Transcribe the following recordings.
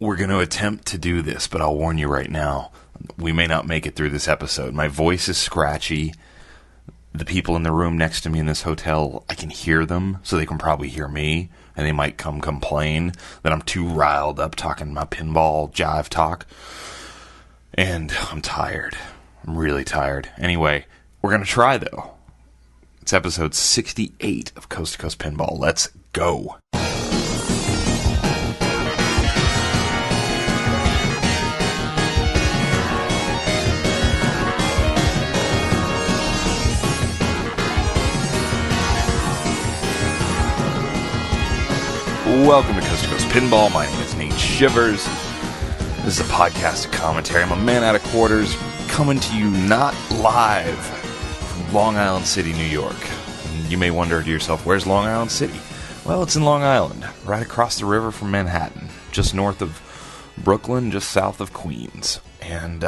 We're going to attempt to do this, but I'll warn you right now, we may not make it through this episode. My voice is scratchy. The people in the room next to me in this hotel, I can hear them, so they can probably hear me, and they might come complain that I'm too riled up talking my pinball jive talk. And I'm tired. I'm really tired. Anyway, we're going to try, though. It's episode 68 of Coast to Coast Pinball. Let's go. Welcome to Coast to Coast Pinball. My name is Nate Shivers. This is a podcast of commentary. I'm a man out of quarters, coming to you not live from Long Island City, New York. And you may wonder to yourself, where's Long Island City? Well, it's in Long Island, right across the river from Manhattan, just north of Brooklyn, just south of Queens. And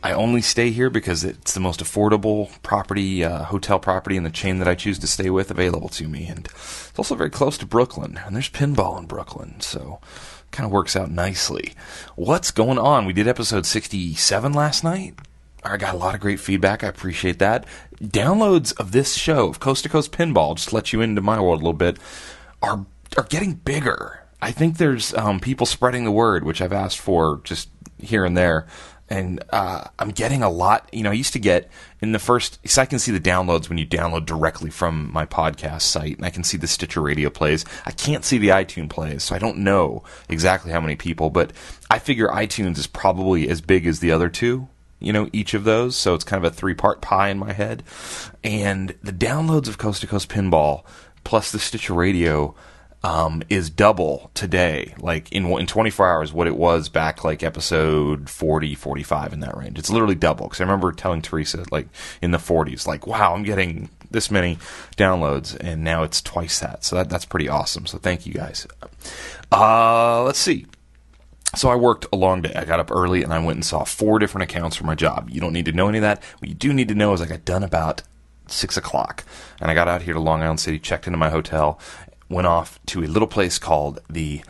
I only stay here because it's the most affordable property, hotel property in the chain that I choose to stay with available to me. And it's also very close to Brooklyn, and there's pinball in Brooklyn, so it kind of works out nicely. What's going on? We did episode 67 last night. I got a lot of great feedback. I appreciate that. Downloads of this show, of Coast to Coast Pinball, just to let you into my world a little bit, are getting bigger. I think there's people spreading the word, which I've asked for just here and there. And I'm getting a lot, I used to get in the first, so I can see the downloads when you download directly from my podcast site, and I can see the Stitcher Radio plays. I can't see the iTunes plays, so I don't know exactly how many people, but I figure iTunes is probably as big as the other two, each of those, so it's kind of a three-part pie in my head. And the downloads of Coast to Coast Pinball, plus the Stitcher Radio, is double today, like in 24 hours, what it was back like episode 40, 45 in that range. It's literally double, because I remember telling Teresa, like, in the 40s, like, wow, I'm getting this many downloads, and now it's twice that. So that's pretty awesome. So thank you guys. Let's see. So I worked a long day. I got up early, and I went and saw 4 different accounts for my job. You don't need to know any of that. What you do need to know is I got done about 6 o'clock, and I got out here to Long Island City, checked into my hotel, went off to a little place called the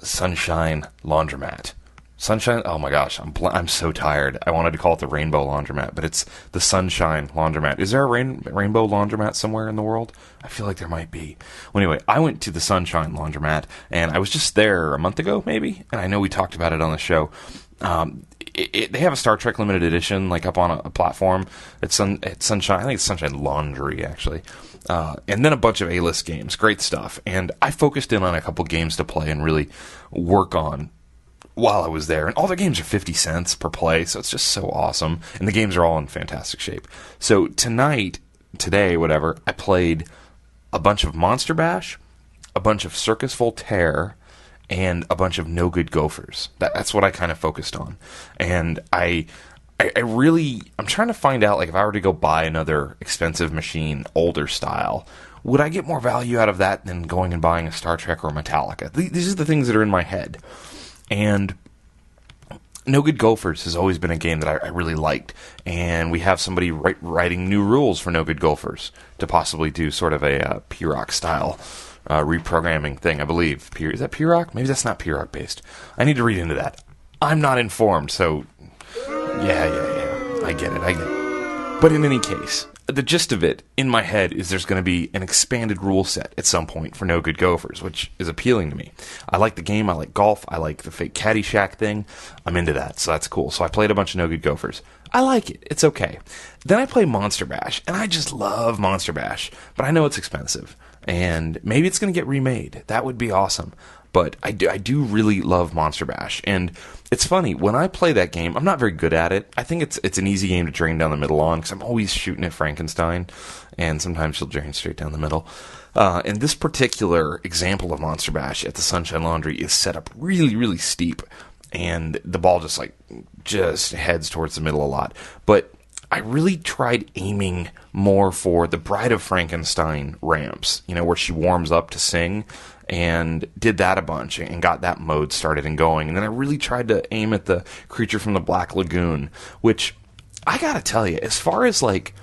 Sunshine Laundromat. Sunshine, oh my gosh, I'm so tired. I wanted to call it the Rainbow Laundromat, but it's the Sunshine Laundromat. Is there a Rainbow Laundromat somewhere in the world? I feel like there might be. Well, anyway, I went to the Sunshine Laundromat, and I was just there a month ago, maybe, and I know we talked about it on the show. They have a Star Trek limited edition, like up on a platform. It's Sunshine. I think it's Sunshine Laundry, actually. And then a bunch of A-list games. Great stuff. And I focused in on a couple games to play and really work on while I was there. And all their games are 50 cents per play, so it's just so awesome. And the games are all in fantastic shape. So today, whatever, I played a bunch of Monster Bash, a bunch of Circus Voltaire, and a bunch of No Good Gophers. That's what I kind of focused on. And I'm trying to find out, like, if I were to go buy another expensive machine, older style, would I get more value out of that than going and buying a Star Trek or a Metallica? These are the things that are in my head. And No Good Gophers has always been a game that I really liked. And we have somebody writing new rules for No Good Gophers to possibly do sort of a P-Rock style reprogramming thing, I believe. Is that P-Rock? Maybe that's not P-Rock based. I need to read into that. I'm not informed, so yeah. I get it. But in any case, the gist of it, in my head, is there's going to be an expanded rule set at some point for No Good Gophers, which is appealing to me. I like the game, I like golf, I like the fake Caddyshack thing. I'm into that, so that's cool. So I played a bunch of No Good Gophers. I like it. It's okay. Then I play Monster Bash, and I just love Monster Bash, but I know it's expensive. And maybe it's going to get remade. That would be awesome. But I do really love Monster Bash. And it's funny, when I play that game, I'm not very good at it. I think it's an easy game to drain down the middle on, because I'm always shooting at Frankenstein, and sometimes she'll drain straight down the middle. And this particular example of Monster Bash at the Sunshine Laundry is set up really, really steep, and the ball just heads towards the middle a lot. But I really tried aiming more for the Bride of Frankenstein ramps, where she warms up to sing, and did that a bunch and got that mode started and going. And then I really tried to aim at the Creature from the Black Lagoon, which I gotta tell you, as far as like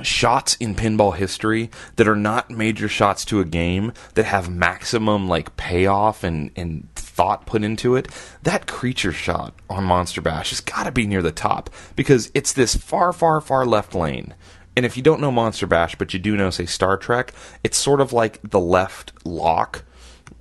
shots in pinball history that are not major shots to a game that have maximum like payoff and thought put into it, that creature shot on Monster Bash has got to be near the top, because it's this far, far, far left lane. And if you don't know Monster Bash, but you do know, say, Star Trek, it's sort of like the left lock,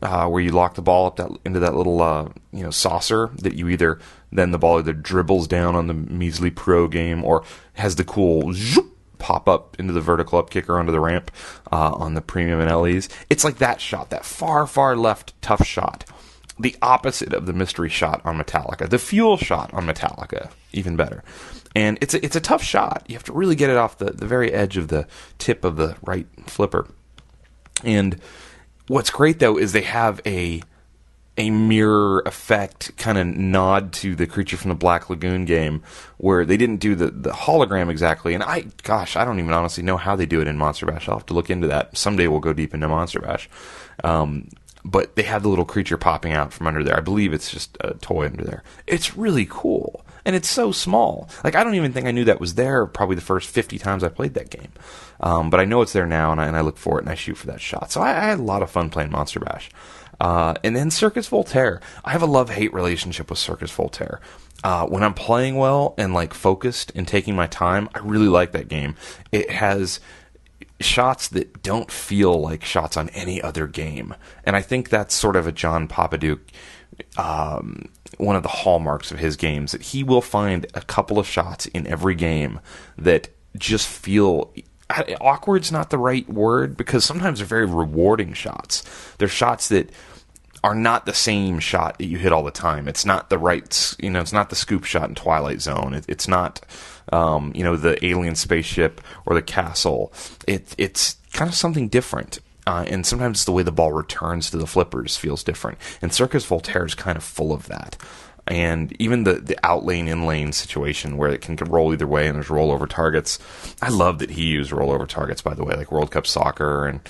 where you lock the ball up into that little saucer that you then the ball either dribbles down on the measly pro game, or has the cool zoop, pop up into the vertical up kicker onto the ramp on the premium and LEs. It's like that shot, that far, far left tough shot. The opposite of the mystery shot on Metallica. The fuel shot on Metallica, even better. And it's a tough shot. You have to really get it off the very edge of the tip of the right flipper. And what's great, though, is they have a mirror effect kind of nod to the Creature from the Black Lagoon game, where they didn't do the hologram exactly. And I don't even honestly know how they do it in Monster Bash. I'll have to look into that. Someday we'll go deep into Monster Bash. But they have the little creature popping out from under there. I believe it's just a toy under there. It's really cool. And it's so small. Like, I don't even think I knew that was there probably the first 50 times I played that game. But I know it's there now, and I look for it, and I shoot for that shot. So I had a lot of fun playing Monster Bash. And then Circus Voltaire. I have a love-hate relationship with Circus Voltaire. When I'm playing well and, like, focused and taking my time, I really like that game. It has shots that don't feel like shots on any other game. And I think that's sort of a John Papaduke, one of the hallmarks of his games, that he will find a couple of shots in every game that just feel... Awkward's not the right word, because sometimes they're very rewarding shots. They're shots that are not the same shot that you hit all the time. It's not the right, it's not the scoop shot in Twilight Zone. It's not, the alien spaceship or the castle. It's kind of something different. And sometimes the way the ball returns to the flippers feels different. And Circus Voltaire is kind of full of that. And even the out-lane, in-lane situation where it can roll either way and there's rollover targets. I love that he used rollover targets, by the way, like World Cup Soccer and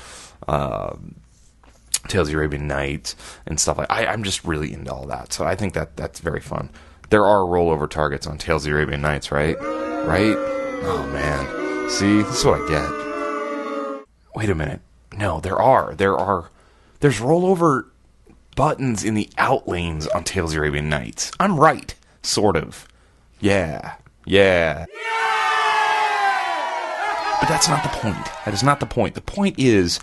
Tales of the Arabian Nights and stuff like that. I'm just really into all that. So I think that's very fun. There are rollover targets on Tales of the Arabian Nights, right? Right? Oh, man. See, this is what I get. Wait a minute. No, there are. There's rollover buttons in the out lanes on Tales of the Arabian Nights. I'm right. Sort of. Yeah. But that's not the point. That is not the point. The point is,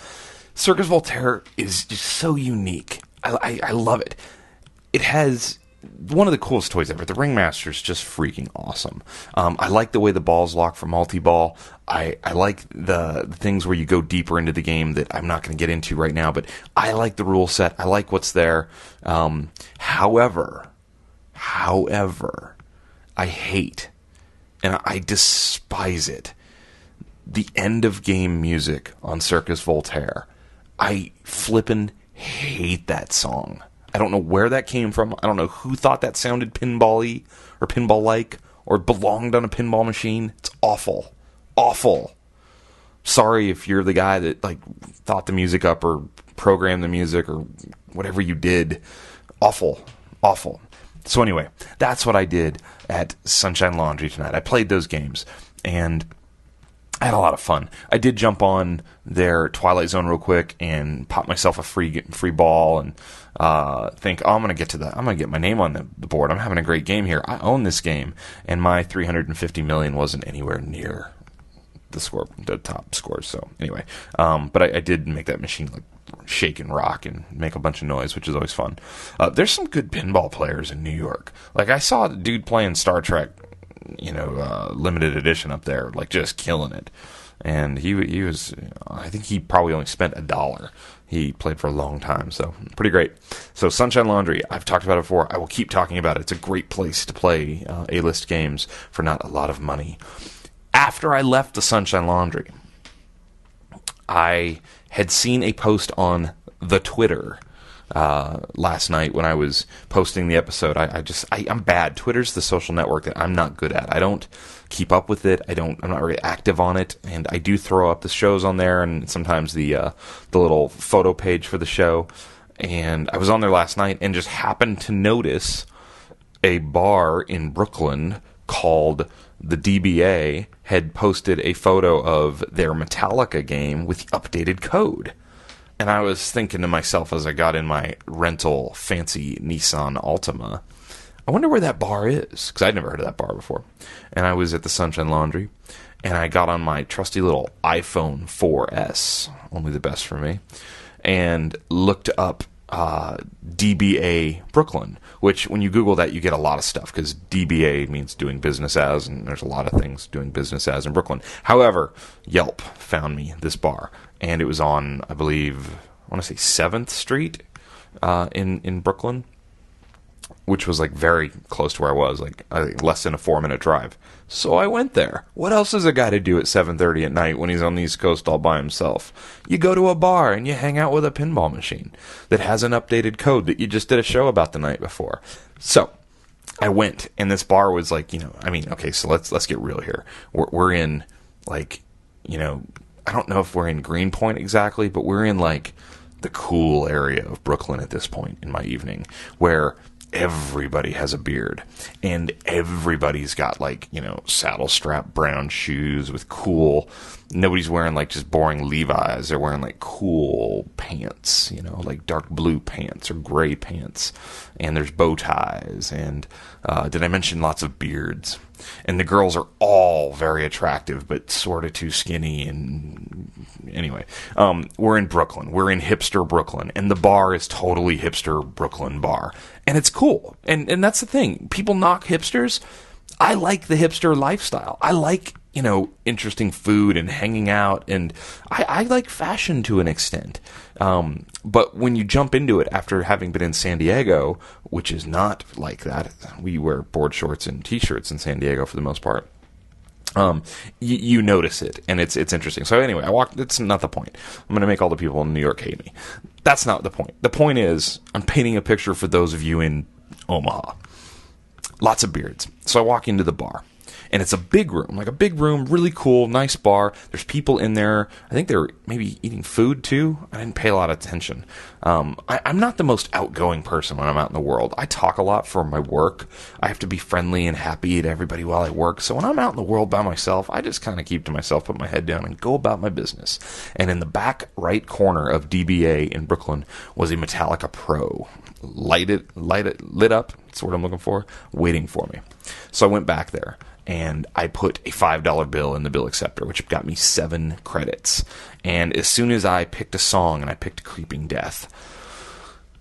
Circus Voltaire is just so unique. I love it. It has one of the coolest toys ever. The Ringmaster is just freaking awesome. I like the way the balls lock for multi-ball. I like the things where you go deeper into the game that I'm not going to get into right now, but I like the rule set. I like what's there. However, I hate, and I despise it, the end of game music on Circus Voltaire. I flippin' hate that song. I don't know where that came from. I don't know who thought that sounded pinball-y or pinball-like or belonged on a pinball machine. It's awful. Awful. Sorry if you're the guy that thought the music up or programmed the music or whatever you did. Awful. So anyway, that's what I did at Sunshine Laundry tonight. I played those games, and I had a lot of fun. I did jump on their Twilight Zone real quick and pop myself a free ball and think, I'm going to get my name on the board. I'm having a great game here. I own this game, and my 350 million wasn't anywhere near the top scores. So anyway, but I did make that machine shake and rock and make a bunch of noise, which is always fun. There's some good pinball players in New York. I saw a dude playing Star Trek, limited edition up there, just killing it. And he was, I think he probably only spent $1. He played for a long time, so pretty great. So Sunshine Laundry, I've talked about it before. I will keep talking about it. It's a great place to play A-list games for not a lot of money. After I left the Sunshine Laundry, I had seen a post on the Twitter last night when I was posting the episode. I'm bad. Twitter's the social network that I'm not good at. I don't keep up with it. I'm not very active on it, and I do throw up the shows on there and sometimes the little photo page for the show. And I was on there last night and just happened to notice a bar in Brooklyn called the DBA had posted a photo of their Metallica game with the updated code. And I was thinking to myself as I got in my rental fancy Nissan Altima, I wonder where that bar is, because I'd never heard of that bar before. And I was at the Sunshine Laundry, and I got on my trusty little iPhone 4S, only the best for me, and looked up DBA Brooklyn, which when you Google that, you get a lot of stuff, because DBA means doing business as, and there's a lot of things doing business as in Brooklyn. However, Yelp found me this bar, and it was on, I believe, I want to say 7th Street in Brooklyn, which was like very close to where I was, like less than a 4-minute drive. So I went there. What else is a guy to do at 7:30 at night when he's on the East Coast all by himself? You go to a bar and you hang out with a pinball machine that has an updated code that you just did a show about the night before. So I went, and this bar was like, okay, so let's get real here. We're in, like, I don't know if we're in Greenpoint exactly, but we're in like the cool area of Brooklyn at this point in my evening, where everybody has a beard, and everybody's got like, saddle strap brown shoes with cool, nobody's wearing like just boring Levi's. They're wearing like cool pants, like dark blue pants or gray pants, and there's bow ties, and did I mention lots of beards? And the girls are all very attractive, but sort of too skinny. And anyway, we're in Brooklyn. We're in hipster Brooklyn, and the bar is totally hipster Brooklyn bar, and it's cool. And that's the thing. People knock hipsters. I like the hipster lifestyle. I like, interesting food and hanging out, and I like fashion to an extent. But when you jump into it after having been in San Diego, which is not like that, we wear board shorts and t-shirts in San Diego for the most part. You notice it, and it's interesting. So anyway, it's not the point. I'm going to make all the people in New York hate me. That's not the point. The point is, I'm painting a picture for those of you in Omaha. Lots of beards. So I walk into the bar, and it's a big room, really cool, nice bar. There's people in there. I think they're maybe eating food too. I didn't pay a lot of attention. I'm not the most outgoing person when I'm out in the world. I talk a lot for my work. I have to be friendly and happy to everybody while I work. So when I'm out in the world by myself, I just kind of keep to myself, put my head down, and go about my business. And in the back right corner of DBA in Brooklyn was a Metallica Pro. Lit up, that's what I'm looking for, waiting for me. So I went back there, and I put a $5 bill in the bill acceptor, which got me 7 credits. And as soon as I picked a song, and I picked Creeping Death,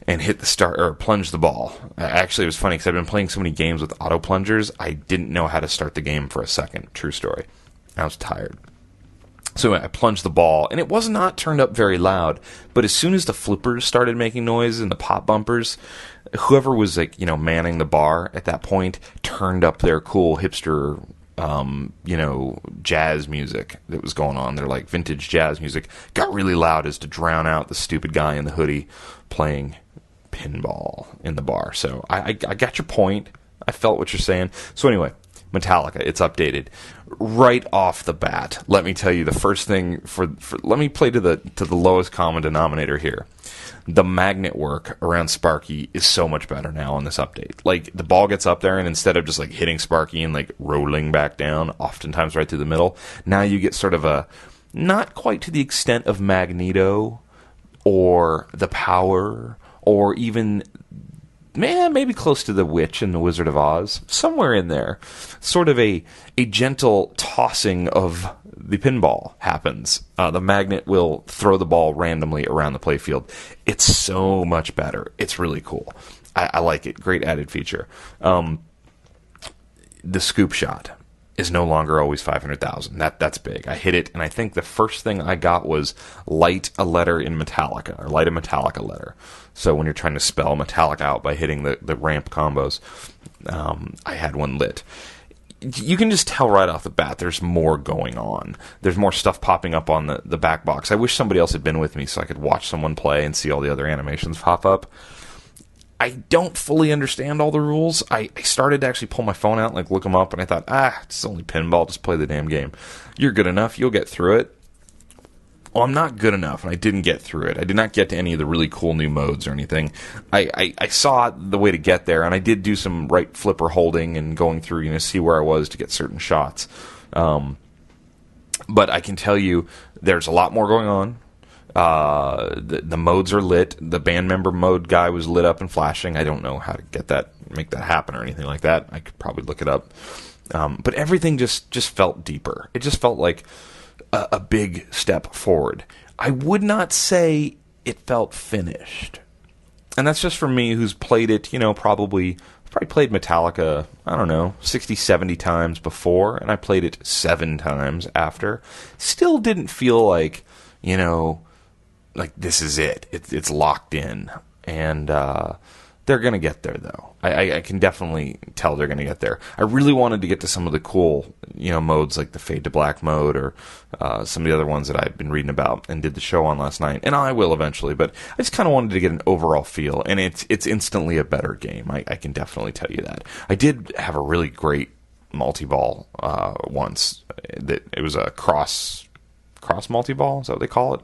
and hit the start, or plunged the ball. Actually, it was funny, because I've been playing so many games with auto plungers, I didn't know how to start the game for a second. True story. I was tired. So I plunged the ball, and it was not turned up very loud, but as soon as the flippers started making noise and the pop bumpers, whoever was manning the bar at that point turned up their cool hipster, jazz music that was going on. They're like vintage jazz music, got really loud as to drown out the stupid guy in the hoodie playing pinball in the bar. So I got your point. I felt what you're saying. So anyway, Metallica, it's updated right off the bat. Let me tell you, the first thing let me play to the lowest common denominator here. The magnet work around Sparky is so much better now on this update. Like, the ball gets up there, and instead of just like hitting Sparky and like rolling back down, oftentimes right through the middle, now you get sort of a, not quite to the extent of Magneto or the Power, or even maybe close to the Witch and the Wizard of Oz, somewhere in there. Sort of a gentle tossing of the pinball happens. The magnet will throw the ball randomly around the playfield. It's so much better. It's really cool. I like it. Great added feature. The scoop shot is no longer always 500,000. That's big. I hit it, and I think the first thing I got was light a letter in Metallica, or light a Metallica letter. So when you're trying to spell Metallica out by hitting the ramp combos, I had one lit. You can just tell right off the bat there's more going on. There's more stuff popping up on the back box. I wish somebody else had been with me so I could watch someone play and see all the other animations pop up. I don't fully understand all the rules. I started to actually pull my phone out and like look them up, and I thought, it's only pinball, just play the damn game. You're good enough, you'll get through it. Well, I'm not good enough, and I didn't get through it. I did not get to any of the really cool new modes or anything. I saw the way to get there, and I did do some right flipper holding and going through, see where I was to get certain shots. But I can tell you, there's a lot more going on. The modes are lit. The band member mode guy was lit up and flashing. I don't know how to make that happen or anything like that. I could probably look it up. But everything just felt deeper. It just felt like a big step forward. I would not say it felt finished. And that's just for me, who's played it, probably played Metallica, I don't know, 60, 70 times before, and I played it 7 times after. Still didn't feel like, like this is it. It's locked in. And they're going to get there, though. I can definitely tell they're going to get there. I really wanted to get to some of the cool, modes like the Fade to Black mode or some of the other ones that I've been reading about and did the show on last night. And I will eventually, but I just kind of wanted to get an overall feel. And it's instantly a better game. I can definitely tell you that. I did have a really great multi-ball once. It was a cross multi-ball, is that what they call it?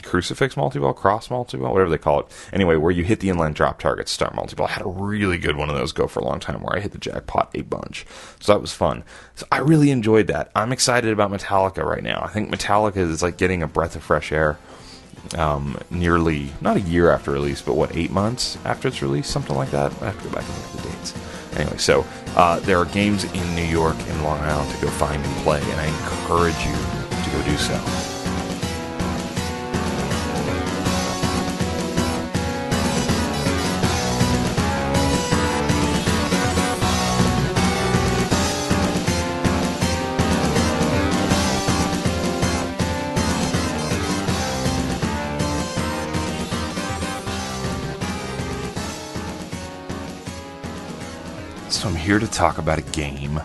Crucifix multi-ball, cross multi-ball, whatever they call it. Anyway, where you hit the inline drop target to start multi-ball. I had a really good one of those go for a long time where I hit the jackpot a bunch. So that was fun. So I really enjoyed that. I'm excited about Metallica right now. I think Metallica is like getting a breath of fresh air. Nearly, not a year after release, but 8 months after its release? Something like that. I have to go back and look at the dates. Anyway, so there are games in New York and Long Island to go find and play, and I encourage you to go do so. So I'm here to talk about a game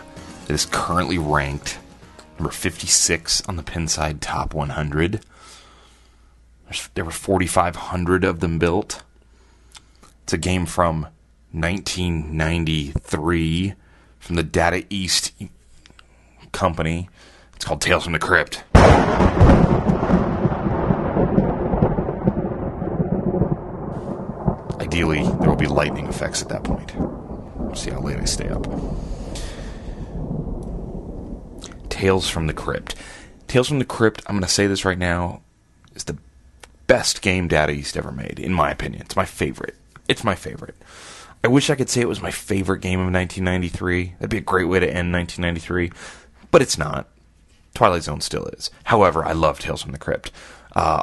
that is currently ranked number 56 on the Pinside Top 100. There were 4,500 of them built. It's a game from 1993 from the Data East company. It's called Tales from the Crypt. Ideally, there will be lightning effects at that point. We'll see how late I stay up. Tales from the Crypt. Tales from the Crypt, I'm going to say this right now, is the best game Data East ever made, in my opinion. It's my favorite. I wish I could say it was my favorite game of 1993. That'd be a great way to end 1993. But it's not. Twilight Zone still is. However, I love Tales from the Crypt.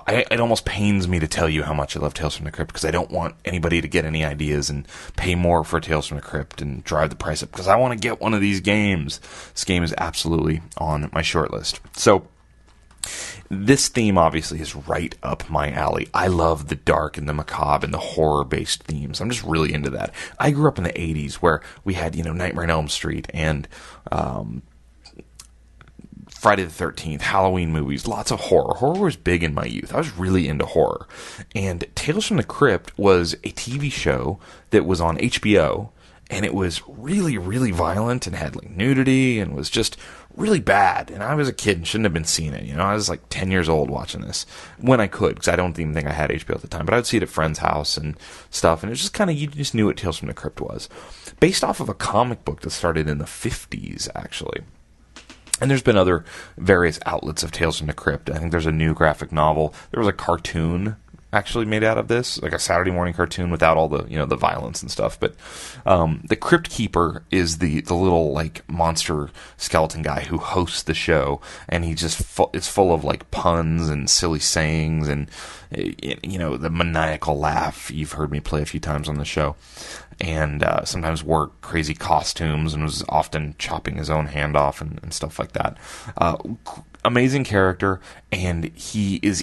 It almost pains me to tell you how much I love Tales from the Crypt because I don't want anybody to get any ideas and pay more for Tales from the Crypt and drive the price up because I want to get one of these games. This game is absolutely on my short list. So this theme obviously is right up my alley. I love the dark and the macabre and the horror-based themes. I'm just really into that. I grew up in the 80s where we had, Nightmare on Elm Street and Friday the 13th, Halloween movies, lots of horror. Horror was big in my youth. I was really into horror. And Tales from the Crypt was a TV show that was on HBO, and it was really, really violent and had nudity and was just really bad. And I was a kid and shouldn't have been seeing it. I was 10 years old watching this when I could, because I don't even think I had HBO at the time. But I would see it at friends' house and stuff, and it was just you just knew what Tales from the Crypt was. Based off of a comic book that started in the 50s, actually. And there's been other various outlets of Tales from the Crypt. I think there's a new graphic novel. There was a cartoon actually made out of this, like a Saturday morning cartoon without all the, the violence and stuff. But the Crypt Keeper is the little monster skeleton guy who hosts the show, and he just it's full of puns and silly sayings and the maniacal laugh you've heard me play a few times on the show. And sometimes wore crazy costumes and was often chopping his own hand off and stuff like that. Amazing character, and he's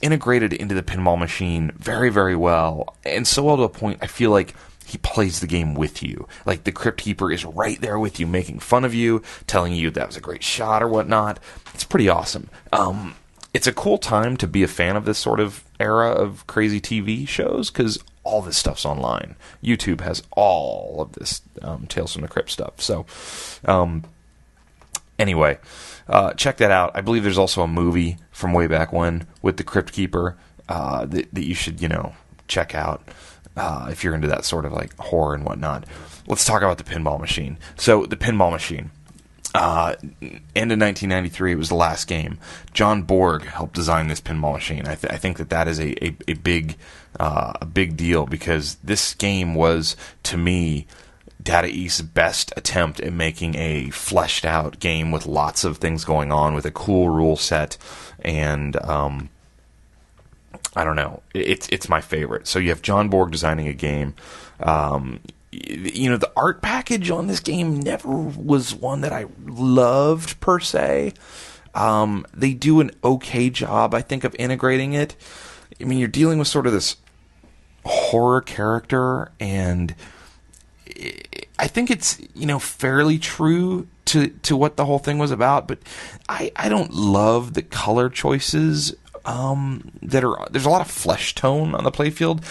integrated into the pinball machine very, very well, and so well to a point I feel like he plays the game with you. The Crypt Keeper is right there with you, making fun of you, telling you that was a great shot or whatnot. It's pretty awesome. It's a cool time to be a fan of this sort of era of crazy TV shows, because all this stuff's online. YouTube has all of this Tales from the Crypt stuff. So, anyway, check that out. I believe there's also a movie from way back when with the Crypt Keeper that you should, check out if you're into that sort of horror and whatnot. Let's talk about the pinball machine. So, the pinball machine. End of 1993, it was the last game. John Borg helped design this pinball machine. I think that is a big deal, because this game was, to me, Data East's best attempt at making a fleshed out game with lots of things going on, with a cool rule set, and I don't know, it's my favorite. So you have John Borg designing a game. The art package on this game never was one that I loved per se. They do an okay job, I think, of integrating it. I mean, you're dealing with sort of this horror character, and I think it's, fairly true to what the whole thing was about, but I don't love the color choices there's a lot of flesh tone on the playfield.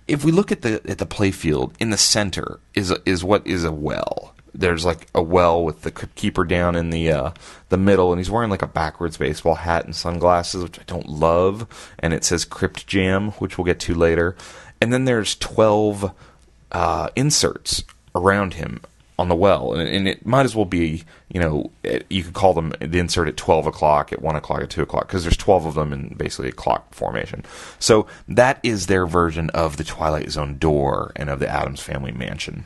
If we look at the playfield, in the center is what is a well. There's like a well with the keeper down in the middle, and he's wearing like a backwards baseball hat and sunglasses, which I don't love, and it says Crypt Jam, which we'll get to later. And then there's 12 inserts around him on the well, and it might as well be, you could call them the insert at 12 o'clock, at 1 o'clock, at 2 o'clock, because there's 12 of them in basically a clock formation. So that is their version of the Twilight Zone door and of the Addams Family mansion.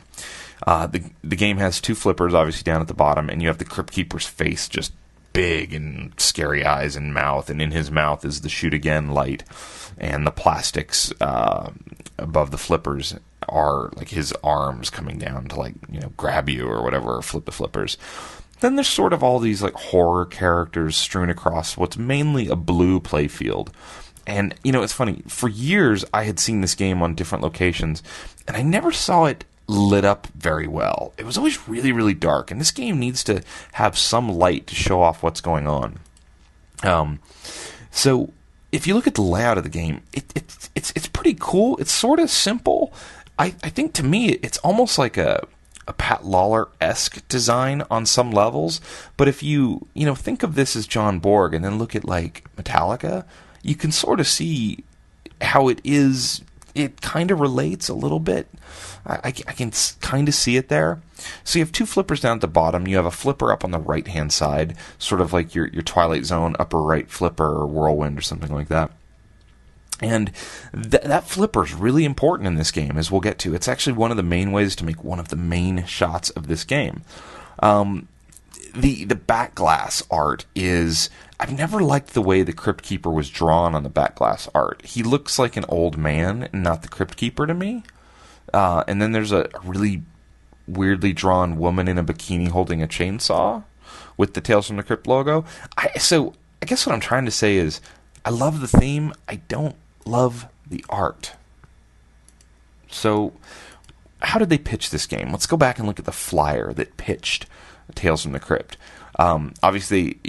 The game has 2 flippers, obviously, down at the bottom, and you have the Crypt Keeper's face, just big and scary eyes and mouth, and in his mouth is the shoot again light, and the plastics above the flippers are like his arms coming down to grab you or whatever, or flip the flippers. Then there's sort of all these horror characters strewn across what's mainly a blue playfield. And it's funny, for years I had seen this game on different locations, and I never saw it lit up very well. It was always really, really dark, and this game needs to have some light to show off what's going on. So if you look at the layout of the game, it's pretty cool. It's sort of simple. I think, to me, it's almost like a Pat Lawler-esque design on some levels. But if you think of this as John Borg and then look at Metallica, you can sort of see how it is. It kind of relates a little bit. I can kind of see it there. So you have 2 flippers down at the bottom. You have a flipper up on the right-hand side, sort of like your Twilight Zone upper right flipper or Whirlwind or something like that. And that flipper is really important in this game, as we'll get to. It's actually one of the main ways to make one of the main shots of this game. The back glass art is... I've never liked the way the Crypt Keeper was drawn on the back glass art. He looks like an old man and not the Crypt Keeper to me. And then there's a really weirdly drawn woman in a bikini holding a chainsaw with the Tales from the Crypt logo. So I guess what I'm trying to say is, I love the theme. I don't love the art. So how did they pitch this game? Let's go back and look at the flyer that pitched Tales from the Crypt. Obviously,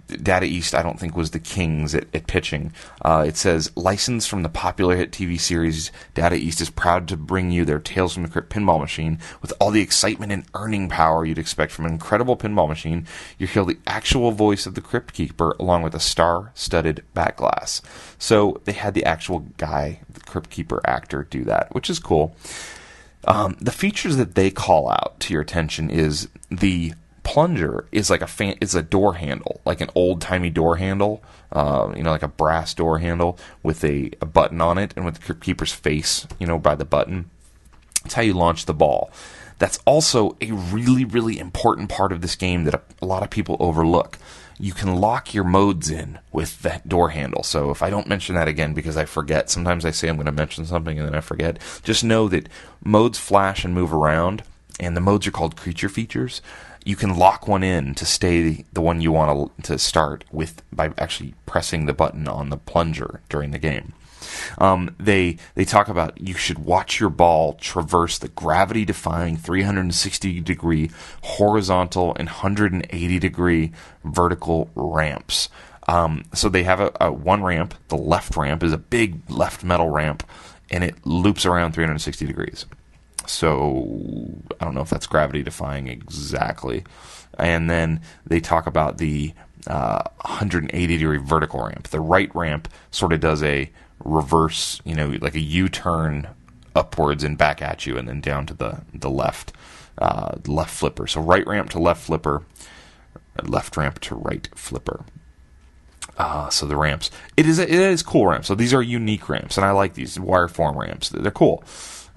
Data East, I don't think, was the kings at pitching. It says, licensed from the popular hit TV series, Data East is proud to bring you their Tales from the Crypt pinball machine with all the excitement and earning power you'd expect from an incredible pinball machine. You hear the actual voice of the Crypt Keeper along with a star-studded back glass. So they had the actual guy, the Crypt Keeper actor, do that, which is cool. The features that they call out to your attention is the plunger is like it's a door handle, like an old-timey door handle, like a brass door handle with a button on it, and with the Crypt Keeper's face, by the button. That's how you launch the ball. That's also a really, really important part of this game that a lot of people overlook. You can lock your modes in with that door handle. So if I don't mention that again because I forget, sometimes I say I'm going to mention something and then I forget, just know that modes flash and move around, and the modes are called creature features. You can lock one in to stay the one you want to start with by actually pressing the button on the plunger during the game. They talk about you should watch your ball traverse the gravity-defying 360-degree horizontal and 180-degree vertical ramps. So they have a one ramp. The left ramp is a big left metal ramp, and it loops around 360 degrees. So I don't know if that's gravity defying exactly. And then they talk about the 180 degree vertical ramp. The right ramp sort of does a reverse, like a U-turn upwards and back at you, and then down to the left flipper. So right ramp to left flipper, left ramp to right flipper. So the ramps, it is cool ramps. So these are unique ramps, and I like these wire form ramps. They're cool.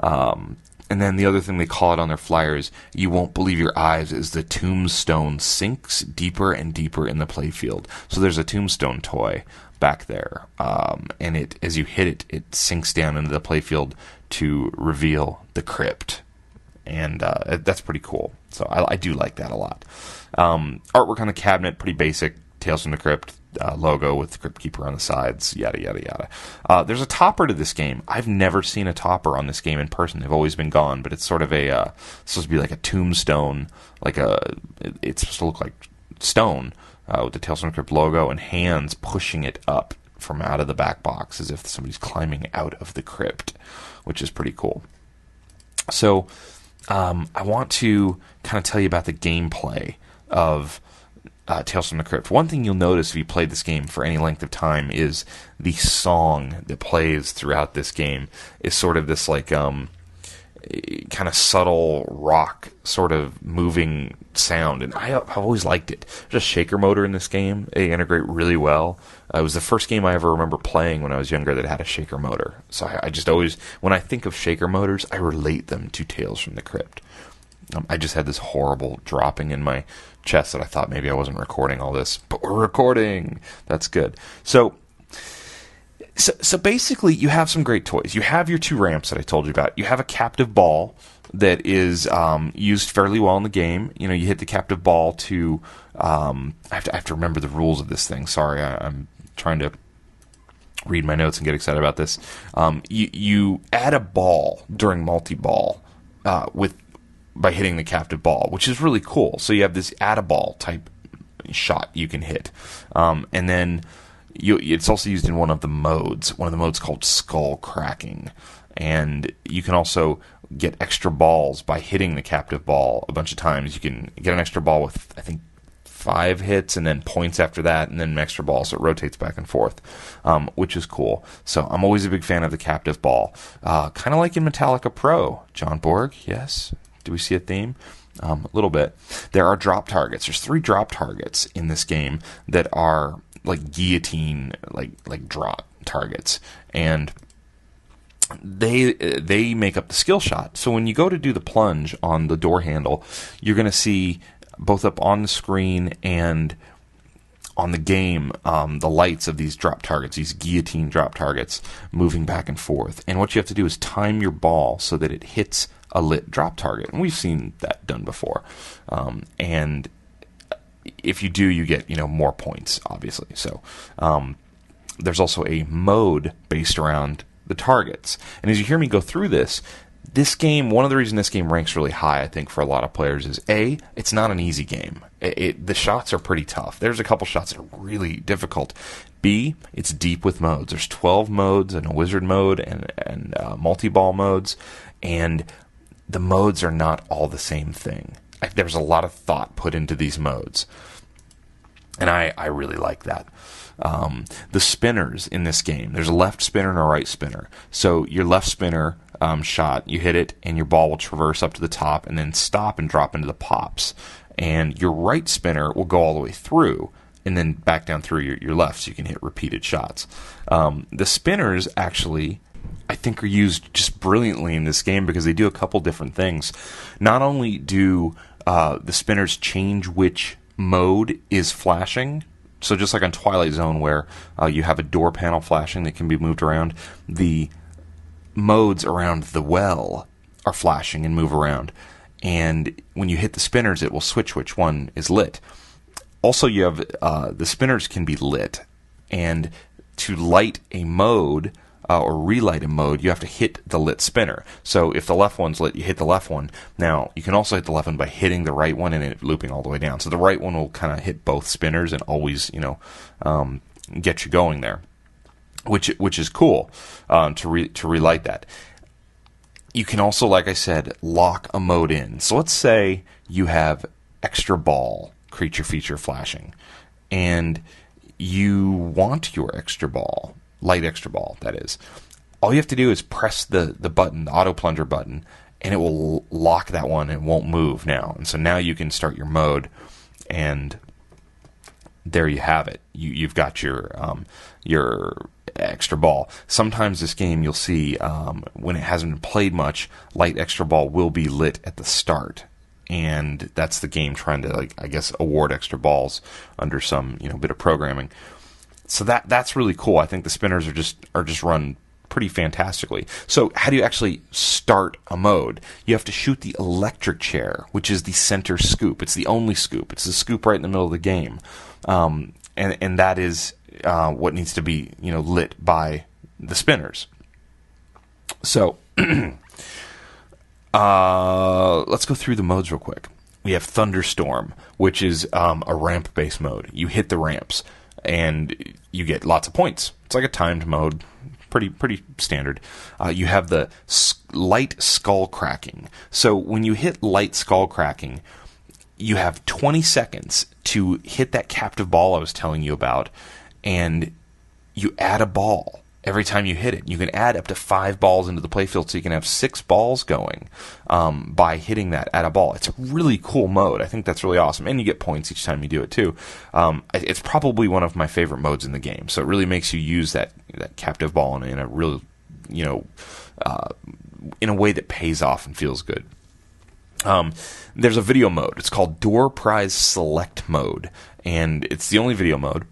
And then the other thing they call it on their flyers, you won't believe your eyes, is the tombstone sinks deeper and deeper in the playfield. So there's a tombstone toy back there, and it, as you hit it, it sinks down into the playfield to reveal the crypt, and that's pretty cool. So I do like that a lot. Artwork on the cabinet, pretty basic, Tales from the Crypt logo with the Crypt Keeper on the sides, yada yada yada. There's a topper to this game. I've never seen a topper on this game in person. They've always been gone, but it's sort of supposed to be like a tombstone, it's supposed to look like stone, with the Tales from the Crypt logo and hands pushing it up from out of the back box as if somebody's climbing out of the crypt, which is pretty cool. So I want to kind of tell you about the gameplay of Tales from the Crypt. One thing you'll notice if you played this game for any length of time is the song that plays throughout this game is sort of this kind of subtle rock sort of moving sound, and I've always liked it. There's a shaker motor in this game. They integrate really well. It was the first game I ever remember playing when I was younger that had a shaker motor. So I just always, when I think of shaker motors, I relate them to Tales from the Crypt. I just had this horrible dropping in my chest that I thought maybe I wasn't recording all this, but we're recording. That's good. So basically, you have some great toys. You have your two ramps that I told you about. You have a captive ball that is used fairly well in the game. You know, you hit the captive ball to... I have to remember the rules of this thing. Sorry, I'm trying to read my notes and get excited about this. You add a ball during multi-ball by hitting the captive ball, which is really cool. So you have this add-a-ball type shot you can hit. And then... it's also used in one of the modes called skull cracking, and you can also get extra balls by hitting the captive ball a bunch of times. You can get an extra ball with, I think, 5 hits, and then points after that, and then an extra ball, so it rotates back and forth, which is cool. So I'm always a big fan of the captive ball. Kind of like in Metallica Pro. John Borg, yes? Do we see a theme? A little bit. There are drop targets. There's 3 drop targets in this game that are like guillotine, like drop targets, and they make up the skill shot. So when you go to do the plunge on the door handle, you're going to see both up on the screen and on the game the lights of these drop targets, these guillotine drop targets, moving back and forth. And what you have to do is time your ball so that it hits a lit drop target, and we've seen that done before. And if you do, you get more points, obviously. So there's also a mode based around the targets. And as you hear me go through this game, one of the reasons this game ranks really high, I think, for a lot of players is A, it's not an easy game. The shots are pretty tough. There's a couple shots that are really difficult. B, it's deep with modes. There's 12 modes and a wizard mode and multi-ball modes, and the modes are not all the same thing. There's a lot of thought put into these modes, and I really like that. The spinners in this game, there's a left spinner and a right spinner. So your left spinner shot, you hit it, and your ball will traverse up to the top and then stop and drop into the pops. And your right spinner will go all the way through and then back down through your left, so you can hit repeated shots. The spinners actually, I think, are used just brilliantly in this game because they do a couple different things. Not only do the spinners change which mode is flashing, so just like on Twilight Zone where you have a door panel flashing that can be moved around, the modes around the well are flashing and move around, and when you hit the spinners it will switch which one is lit. Also, you have the spinners can be lit, and to light a mode or relight a mode, you have to hit the lit spinner. So if the left one's lit, you hit the left one. Now, you can also hit the left one by hitting the right one and it looping all the way down. So the right one will kind of hit both spinners and always, get you going there, which is cool to relight that. You can also, like I said, lock a mode in. So let's say you have extra ball creature feature flashing, and you want your extra ball, light extra ball, that is. all you have to do is press the button, the auto plunger button, and it will lock that one and it won't move now. And so now you can start your mode, and there you have it. You've got your extra ball. Sometimes this game, you'll see when it hasn't been played much, light extra ball will be lit at the start, and that's the game trying to, like, I guess, award extra balls under some bit of programming. So that's really cool. I think the spinners are just run pretty fantastically. So how do you actually start a mode? You have to shoot the electric chair, which is the center scoop. It's the only scoop. It's the scoop right in the middle of the game, and that is what needs to be lit by the spinners. So let's go through the modes real quick. We have Thunderstorm, which is a ramp-based mode. You hit the ramps, and you get lots of points. It's like a timed mode, pretty standard. You have the light skull cracking. So when you hit light skull cracking, you have 20 seconds to hit that captive ball I was telling you about, and you add a ball every time you hit it. You can add up to 5 balls into the playfield, so you can have 6 balls going by hitting that at a ball. It's a really cool mode. I think that's really awesome, and you get points each time you do it too. It's probably one of my favorite modes in the game. So it really makes you use that captive ball in a real, in a way that pays off and feels good. There's a video mode. It's called Door Prize Select Mode, and it's the only video mode.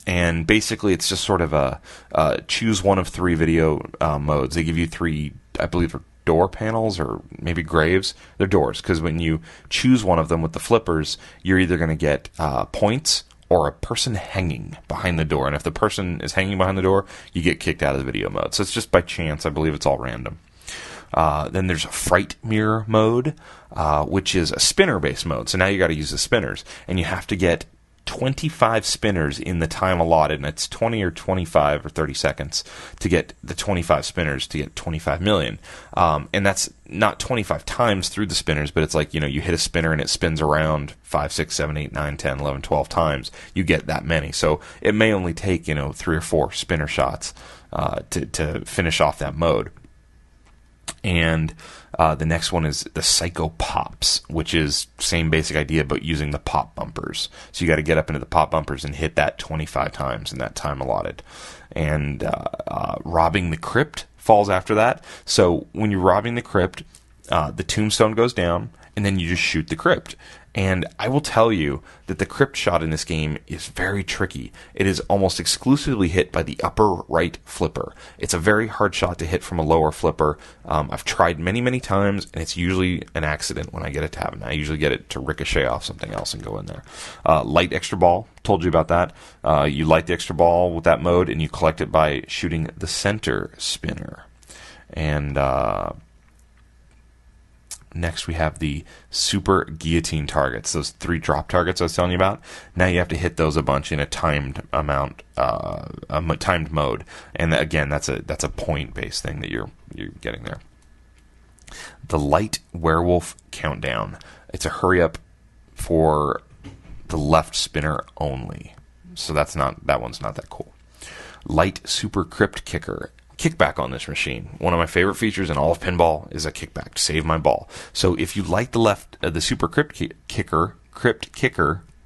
And basically, it's just sort of a choose one of 3 video modes. They give you 3, I believe, are door panels or maybe graves. They're doors, because when you choose one of them with the flippers, you're either going to get points or a person hanging behind the door. And if the person is hanging behind the door, you get kicked out of the video mode. So it's just by chance. I believe it's all random. Then there's a Fright Mirror mode, which is a spinner-based mode. So now you got to use the spinners, and you have to get 25 spinners in the time allotted, and it's 20 or 25 or 30 seconds to get the 25 spinners to get 25 million. And that's not 25 times through the spinners, but it's like, you hit a spinner and it spins around 5, 6, 7, 8, 9, 10, 11, 12 times. You get that many. So it may only take, 3 or 4 spinner shots to finish off that mode. And the next one is the Psycho Pops, which is same basic idea, but using the pop bumpers. So you got to get up into the pop bumpers and hit that 25 times in that time allotted. And Robbing the Crypt falls after that. So when you're robbing the crypt, the tombstone goes down, and then you just shoot the crypt. And I will tell you that the crypt shot in this game is very tricky. It is almost exclusively hit by the upper right flipper. It's a very hard shot to hit from a lower flipper. I've tried many, many times, and it's usually an accident when I get it to happen. I usually get it to ricochet off something else and go in there. Light extra ball, told you about that. You light the extra ball with that mode, and you collect it by shooting the center spinner. And next, we have the super guillotine targets, those 3 drop targets I was telling you about. Now you have to hit those a bunch in a timed timed mode, and again, that's a point-based thing that you're getting there. The Light Werewolf Countdown. It's a hurry up for the left spinner only, so that one's not that cool. Light Super Crypt Kicker. Kickback on this machine. One of my favorite features in all of pinball is a kickback to save my ball. So if you light the Super Crypt Kicker,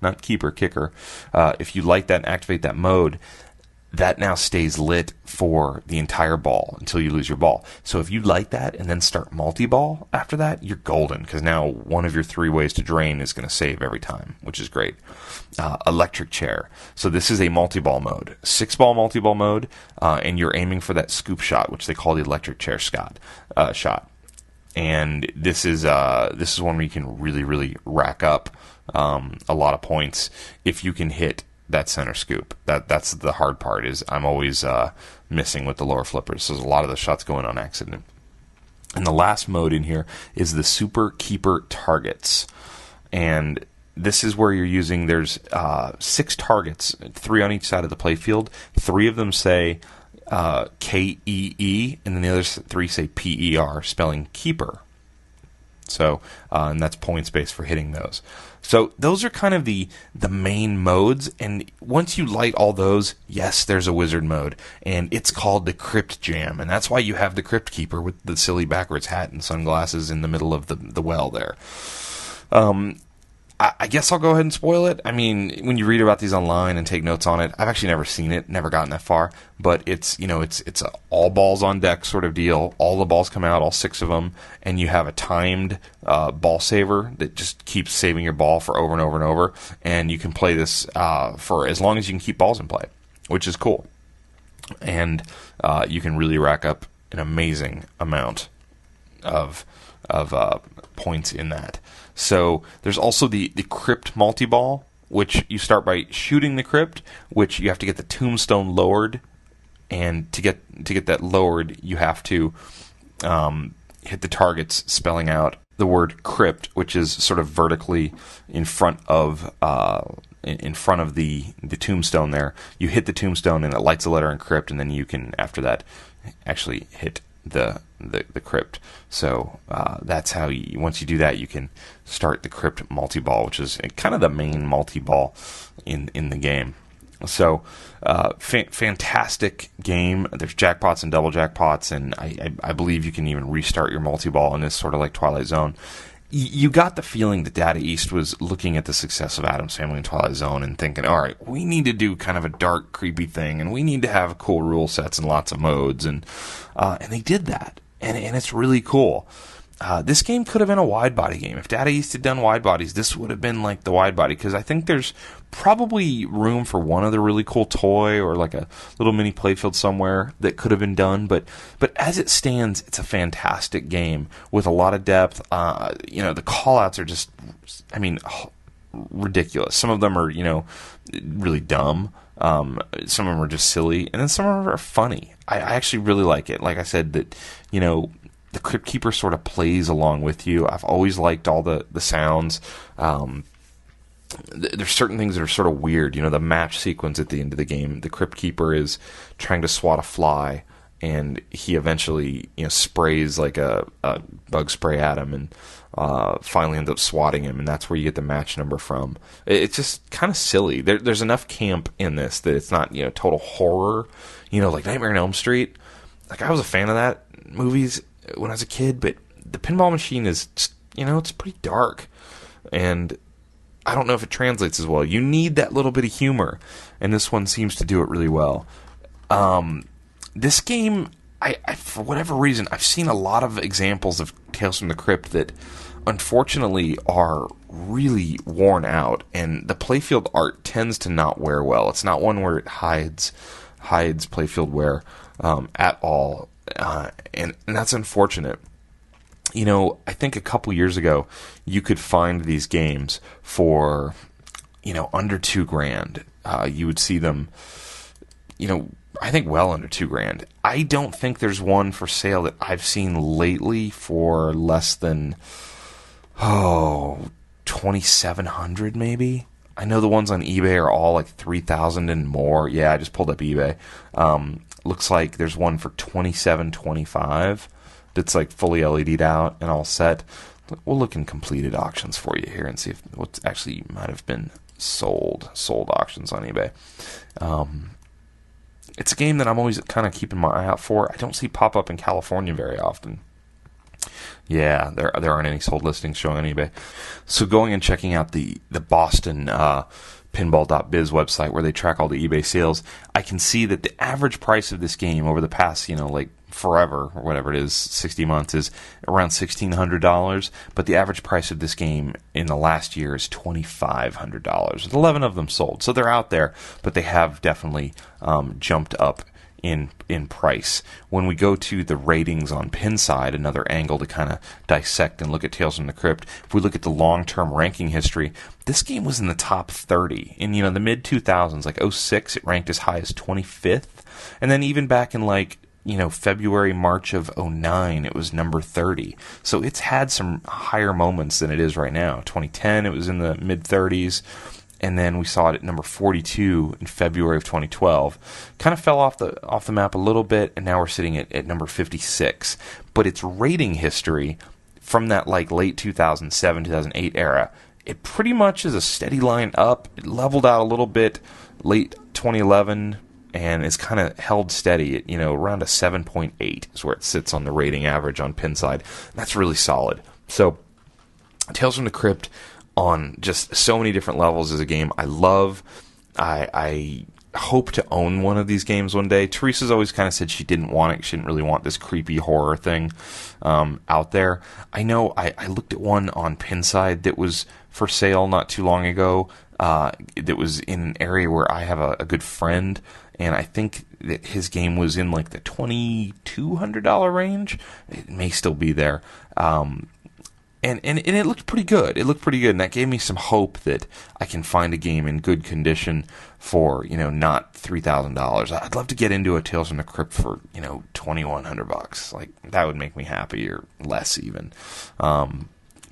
not keeper, kicker, if you light that and activate that mode, that now stays lit for the entire ball until you lose your ball. So if you light that and then start multi-ball after that, you're golden, because now one of your 3 ways to drain is going to save every time, which is great. Electric chair. So this is a multi-ball mode, 6-ball multi-ball mode, and you're aiming for that scoop shot, which they call the electric chair shot. And this is one where you can really, really rack up a lot of points if you can hit that center scoop. That's the hard part, is I'm always missing with the lower flippers, so there's a lot of the shots going on accident. And the last mode in here is the Super Keeper Targets, and this is where you're using, there's 6 targets, 3 on each side of the playfield. 3 of them say K-E-E, and then the other 3 say P-E-R, spelling keeper. So, and that's points based for hitting those. So those are kind of the main modes, and once you light all those, yes, there's a wizard mode, and it's called the Crypt Jam, and that's why you have the Crypt Keeper with the silly backwards hat and sunglasses in the middle of the well there. I guess I'll go ahead and spoil it. I mean, when you read about these online and take notes on it, I've actually never seen it, never gotten that far, but it's a all balls on deck sort of deal. All the balls come out, all 6 of them, and you have a timed ball saver that just keeps saving your ball for over and over and over, and you can play this for as long as you can keep balls in play, which is cool. And you can really rack up an amazing amount of points in that. So there's also the crypt multi-ball, which you start by shooting the crypt, which you have to get the tombstone lowered, and to get that lowered, you have to hit the targets spelling out the word crypt, which is sort of vertically in front of the tombstone there. You hit the tombstone and it lights a letter in crypt, and then you can, after that, actually hit the crypt. So that's how once you do that, you can start the crypt multi-ball, which is kind of the main multi-ball in the game. So fantastic game. There's jackpots and double jackpots, and I believe you can even restart your multi-ball in this, sort of like Twilight Zone. You got the feeling that Data East was looking at the success of Addams Family and Twilight Zone and thinking, all right, we need to do kind of a dark, creepy thing, and we need to have cool rule sets and lots of modes, and they did that, and it's really cool. This game could have been a wide body game. If Data East had done wide bodies, this would have been like the wide body, because I think there's probably room for one other really cool toy or like a little mini playfield somewhere that could have been done. But as it stands, it's a fantastic game with a lot of depth. The call-outs are just, ridiculous. Some of them are, really dumb. Some of them are just silly, and then some of them are funny. I actually really like it. Like I said, that, the Crypt Keeper sort of plays along with you. I've always liked all the sounds. There's certain things that are sort of weird. The match sequence at the end of the game. The Crypt Keeper is trying to swat a fly, and he eventually, sprays like a bug spray at him, and finally ends up swatting him, and that's where you get the match number from. It's just kind of silly. There's enough camp in this that it's not, total horror. Like Nightmare on Elm Street. Like, I was a fan of that movies when I was a kid, but the Pinball Machine is just, it's pretty dark, and I don't know if it translates as well. You need that little bit of humor, and this one seems to do it really well. This game, I for whatever reason, I've seen a lot of examples of Tales from the Crypt that unfortunately are really worn out, and the playfield art tends to not wear well. It's not one where it hides playfield wear at all. And that's unfortunate. I think a couple years ago, you could find these games for, under $2,000. You would see them, I think well under $2,000. I don't think there's one for sale that I've seen lately for less than, $2,700 maybe. I know the ones on eBay are all like $3,000 and more. Yeah, I just pulled up eBay. Looks like there's one for $2,725 that's like fully LED'd out and all set. We'll look in completed auctions for you here and see if what actually might have been sold auctions on eBay. It's a game that I'm always kind of keeping my eye out for. I don't see pop up in California very often. Yeah, there aren't any sold listings showing on eBay. So going and checking out the Boston pinball.biz website where they track all the eBay sales, I can see that the average price of this game over the past, like forever or whatever it is, 60 months, is around $1,600. But the average price of this game in the last year is $2,500. With 11 of them sold, so they're out there, but they have definitely jumped up in price. When we go to the ratings on Pinside, another angle to kind of dissect and look at Tales from the Crypt, if we look at the long-term ranking history, this game was in the top 30. In the mid-2000s, like 06, it ranked as high as 25th. And then even back in February, March of 09, it was number 30. So it's had some higher moments than it is right now. 2010, it was in the mid-30s. And then we saw it at number 42 in February of 2012. Kind of fell off the map a little bit, and now we're sitting at number 56. But its rating history from that like late 2007, 2008 era, it pretty much is a steady line up. It leveled out a little bit late 2011, and it's kind of held steady at, around a 7.8 is where it sits on the rating average on Pinside. That's really solid. So Tales from the Crypt on just so many different levels is a game I love. I hope to own one of these games one day. Teresa's always kind of said she didn't want it. She didn't really want this creepy horror thing out there. I know I looked at one on Pinside that was for sale not too long ago. That was in an area where I have a good friend, and I think that his game was in like the $2,200 range. It may still be there. And it looked pretty good. It looked pretty good, and that gave me some hope that I can find a game in good condition for, not $3,000. I'd love to get into a Tales from the Crypt for, $2,100. Like, that would make me happy, or less even.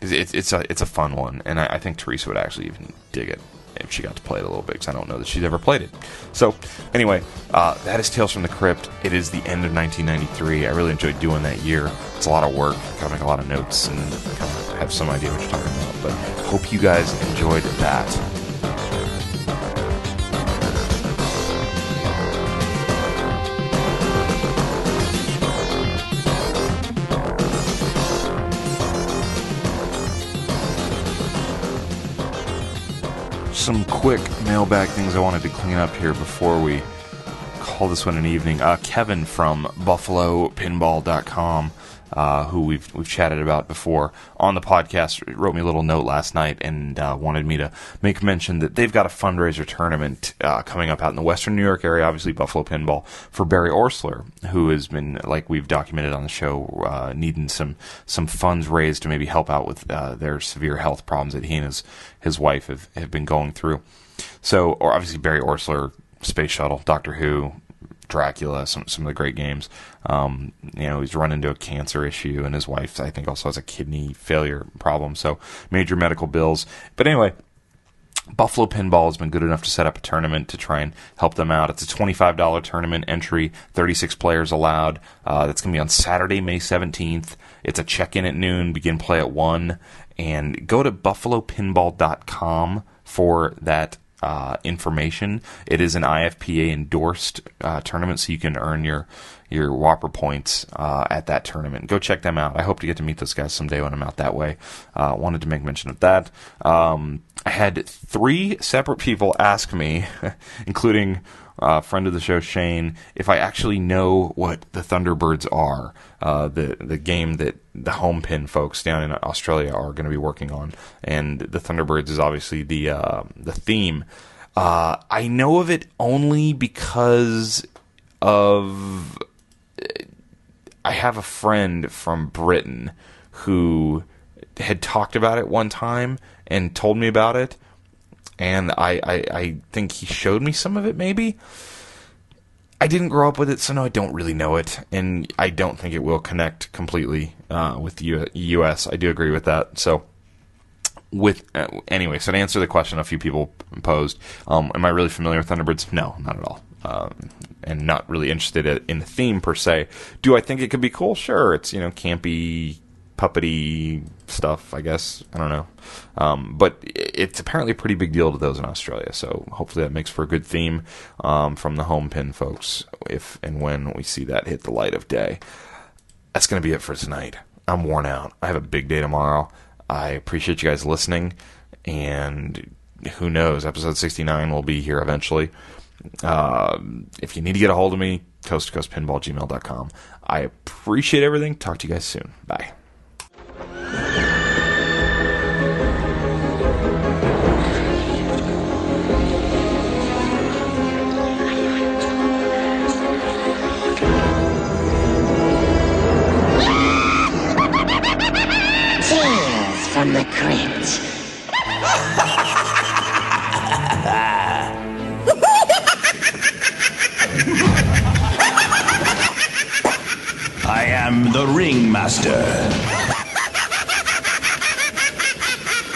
It's a fun one, and I think Teresa would actually even dig it if she got to play it a little bit, because I don't know that she's ever played it. So, anyway, that is Tales from the Crypt. It is the end of 1993. I really enjoyed doing that year. It's a lot of work. Gotta make a lot of notes and kind of have some idea what you're talking about. But hope you guys enjoyed that. Some quick mailbag things I wanted to clean up here before we call this one an evening. Kevin from BuffaloPinball.com, who we've chatted about before on the podcast, wrote me a little note last night and wanted me to make mention that they've got a fundraiser tournament coming up out in the Western New York area, obviously Buffalo Pinball, for Barry Orsler, who has been, like we've documented on the show, needing some funds raised to maybe help out with their severe health problems that he and his wife have been going through. So, or obviously Barry Orsler, Space Shuttle, Doctor Who, Dracula, some of the great games. He's run into a cancer issue, and his wife, I think, also has a kidney failure problem, so major medical bills. But anyway, Buffalo Pinball has been good enough to set up a tournament to try and help them out. It's a $25 tournament entry, 36 players allowed. That's going to be on Saturday, May 17th. It's a check-in at noon, begin play at 1, and go to buffalopinball.com for that information. It is an IFPA endorsed tournament, so you can earn your Whopper points at that tournament. Go check them out. I hope to get to meet those guys someday when I'm out that way. Wanted to make mention of that. I had 3 separate people ask me, including a friend of the show, Shane, if I actually know what the Thunderbirds are, the game that the home pin folks down in Australia are going to be working on. And the Thunderbirds is obviously the theme. I know of it only because of I have a friend from Britain who had talked about it one time and told me about it, and I think he showed me some of it, maybe. I didn't grow up with it, so no, I don't really know it, and I don't think it will connect completely with the U.S. I do agree with that. So, anyway, so to answer the question a few people posed, am I really familiar with Thunderbirds? No, not at all. And not really interested in the theme per se. Do I think it could be cool? Sure, it's campy, puppety stuff, I guess. I don't know. But it's apparently a pretty big deal to those in Australia, so hopefully that makes for a good theme from the home pin folks if and when we see that hit the light of day. That's going to be it for tonight. I'm worn out. I have a big day tomorrow. I appreciate you guys listening, and who knows, episode 69 will be here eventually. If you need to get a hold of me, coast2coastpinball@gmail.com. I appreciate everything. Talk to you guys soon. Bye. Tales from the Crypt. I am the ringmaster.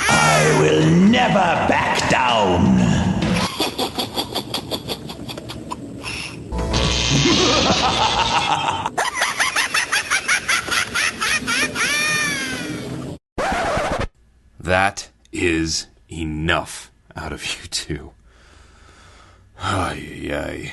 I will never back down. That is enough out of you two. Ay, ay, ay.